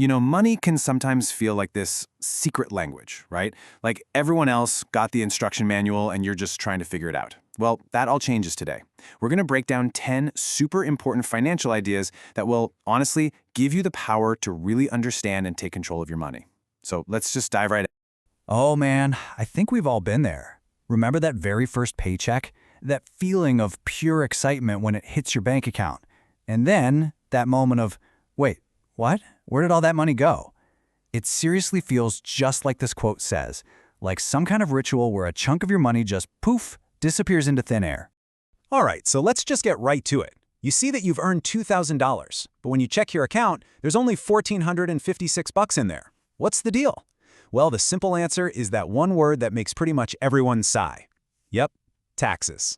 Money can sometimes feel like this secret language, right? Like everyone else got the instruction manual and you're just trying to figure it out. Well, that all changes today. We're going to break down 10 super important financial ideas that will, honestly, give you the power to really understand and take control of your money. So let's just dive right in. Oh man, I think we've all been there. Remember that very first paycheck? That feeling of pure excitement when it hits your bank account. And then that moment of, wait, what? Where did all that money go? It seriously feels just like this quote says, like some kind of ritual where a chunk of your money just poof, disappears into thin air. All right, so let's just get right to it. You see that you've earned $2,000, but when you check your account, there's only $1,456 in there. What's the deal? Well, the simple answer is that one word that makes pretty much everyone sigh. Yep, taxes.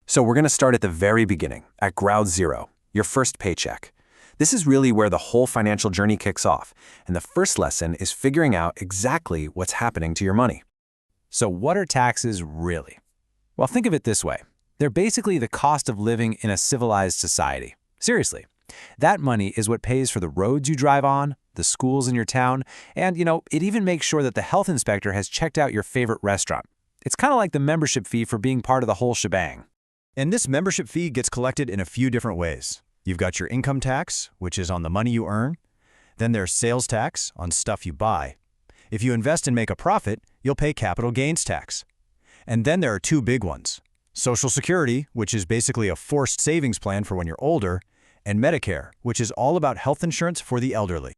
So we're going to start at the very beginning, at ground zero, your first paycheck. This is really where the whole financial journey kicks off, and the first lesson is figuring out exactly what's happening to your money. So what are taxes really? Well, think of it this way. They're basically the cost of living in a civilized society. Seriously. That money is what pays for the roads you drive on, the schools in your town, and, it even makes sure that the health inspector has checked out your favorite restaurant. It's kind of like the membership fee for being part of the whole shebang. And this membership fee gets collected in a few different ways. You've got your income tax, which is on the money you earn. Then there's sales tax on stuff you buy. If you invest and make a profit, you'll pay capital gains tax. And then there are two big ones. Social Security, which is basically a forced savings plan for when you're older, and Medicare, which is all about health insurance for the elderly.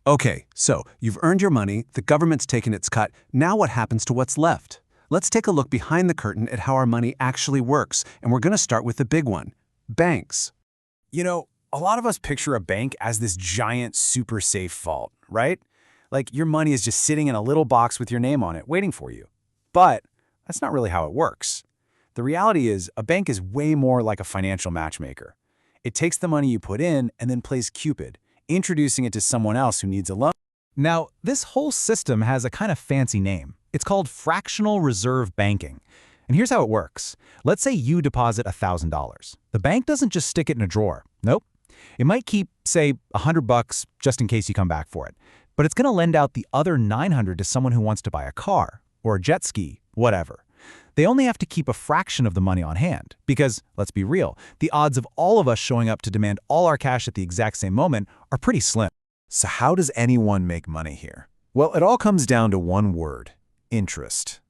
Okay, so you've earned your money, the government's taken its cut, now what happens to what's left? Let's take a look behind the curtain at how our money actually works, and we're going to start with the big one, banks. A lot of us picture a bank as this giant, super safe vault, right? Like your money is just sitting in a little box with your name on it, waiting for you. But that's not really how it works. The reality is, a bank is way more like a financial matchmaker. It takes the money you put in and then plays Cupid, introducing it to someone else who needs a loan. Now, this whole system has a kind of fancy name. It's called fractional reserve banking. And here's how it works. Let's say you deposit $1,000. The bank doesn't just stick it in a drawer. Nope. It might keep, say, $100 just in case you come back for it. But it's going to lend out the other $900 to someone who wants to buy a car or a jet ski, whatever. They only have to keep a fraction of the money on hand because, let's be real, the odds of all of us showing up to demand all our cash at the exact same moment are pretty slim. So how does anyone make money here? Well, it all comes down to one word, interest.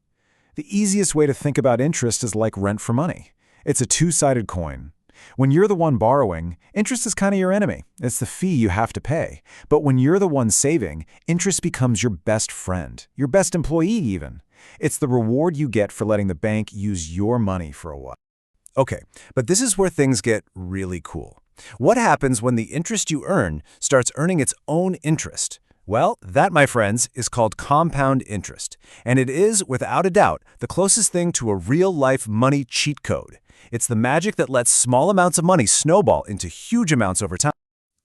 The easiest way to think about interest is like rent for money. It's a two-sided coin. When you're the one borrowing, interest is kind of your enemy. It's the fee you have to pay. But when you're the one saving, interest becomes your best friend, your best employee even. It's the reward you get for letting the bank use your money for a while. Okay, but this is where things get really cool. What happens when the interest you earn starts earning its own interest? Well, that, my friends, is called compound interest. And it is, without a doubt, the closest thing to a real-life money cheat code. It's the magic that lets small amounts of money snowball into huge amounts over time.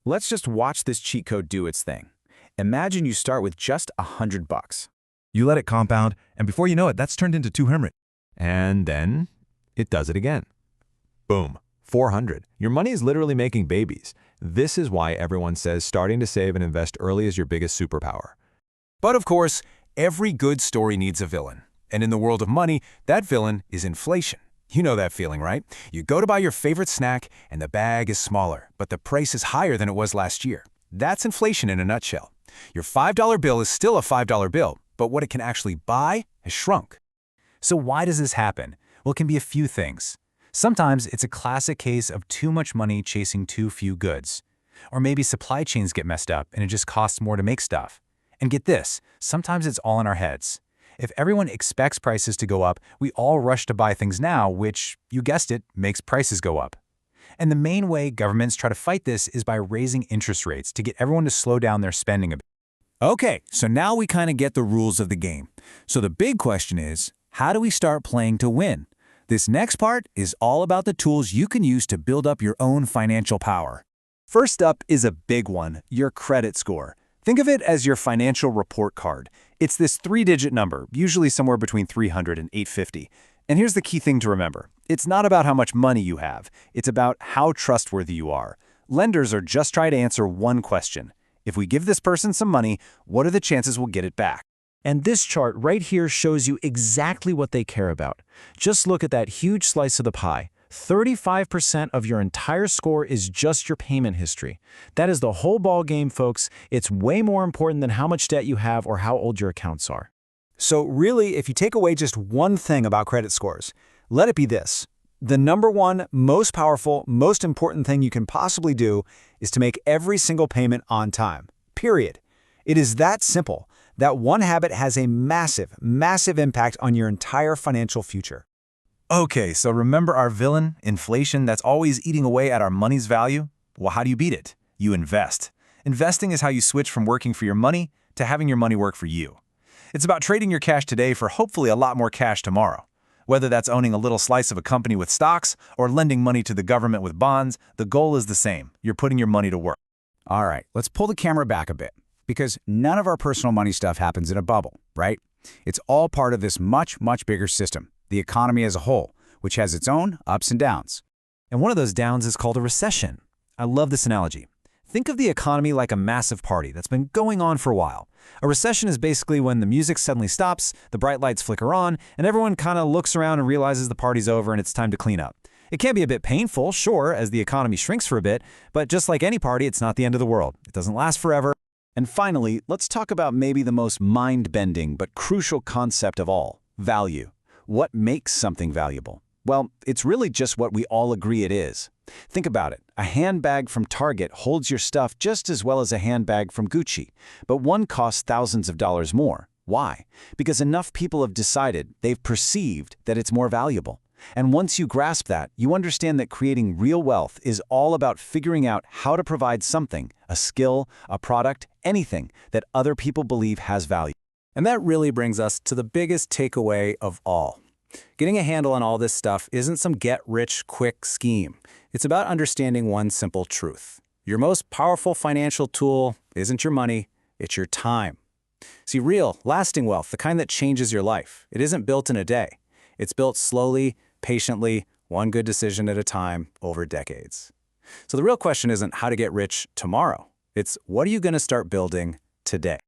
Let's just watch this cheat code do its thing. Imagine you start with just $100. You let it compound, and before you know it, that's turned into 200. And then it does it again. Boom, 400. Your money is literally making babies. This is why everyone says starting to save and invest early is your biggest superpower. But of course, every good story needs a villain. And in the world of money, that villain is inflation. You know that feeling, right? You go to buy your favorite snack, and the bag is smaller, but the price is higher than it was last year. That's inflation in a nutshell. Your $5 bill is still a $5 bill, but what it can actually buy has shrunk. So why does this happen? Well, it can be a few things. Sometimes it's a classic case of too much money chasing too few goods. Or maybe supply chains get messed up and it just costs more to make stuff. And get this, sometimes it's all in our heads. If everyone expects prices to go up, we all rush to buy things now, which, you guessed it, makes prices go up. And the main way governments try to fight this is by raising interest rates to get everyone to slow down their spending a bit. Okay, so now we kind of get the rules of the game. So the big question is, how do we start playing to win? This next part is all about the tools you can use to build up your own financial power. First up is a big one, your credit score. Think of it as your financial report card. It's this 3-digit number, usually somewhere between 300 and 850. And here's the key thing to remember. It's not about how much money you have. It's about how trustworthy you are. Lenders are just trying to answer one question. If we give this person some money, what are the chances we'll get it back? And this chart right here shows you exactly what they care about. Just look at that huge slice of the pie. 35% of your entire score is just your payment history. That is the whole ball game, folks. It's way more important than how much debt you have or how old your accounts are. So really, if you take away just one thing about credit scores, let it be this. The number one, most powerful, most important thing you can possibly do is to make every single payment on time. Period. It is that simple. That one habit has a massive, massive impact on your entire financial future. Okay, so remember our villain, inflation, that's always eating away at our money's value? Well, how do you beat it? You invest. Investing is how you switch from working for your money to having your money work for you. It's about trading your cash today for hopefully a lot more cash tomorrow. Whether that's owning a little slice of a company with stocks or lending money to the government with bonds, the goal is the same. You're putting your money to work. All right, let's pull the camera back a bit, because none of our personal money stuff happens in a bubble, right? It's all part of this much, much bigger system, the economy as a whole, which has its own ups and downs. And one of those downs is called a recession. I love this analogy. Think of the economy like a massive party that's been going on for a while. A recession is basically when the music suddenly stops, the bright lights flicker on, and everyone kind of looks around and realizes the party's over and it's time to clean up. It can be a bit painful, sure, as the economy shrinks for a bit, but just like any party, it's not the end of the world. It doesn't last forever. And finally, let's talk about maybe the most mind-bending but crucial concept of all, value. What makes something valuable? Well, it's really just what we all agree it is. Think about it. A handbag from Target holds your stuff just as well as a handbag from Gucci, but one costs thousands of dollars more. Why? Because enough people have decided, they've perceived that it's more valuable. And once you grasp that, you understand that creating real wealth is all about figuring out how to provide something, a skill, a product, anything that other people believe has value. And that really brings us to the biggest takeaway of all. Getting a handle on all this stuff isn't some get-rich-quick scheme. It's about understanding one simple truth. Your most powerful financial tool isn't your money, it's your time. See, real, lasting wealth, the kind that changes your life, it isn't built in a day. It's built slowly, patiently, one good decision at a time, over decades. So the real question isn't how to get rich tomorrow. It's what are you going to start building today?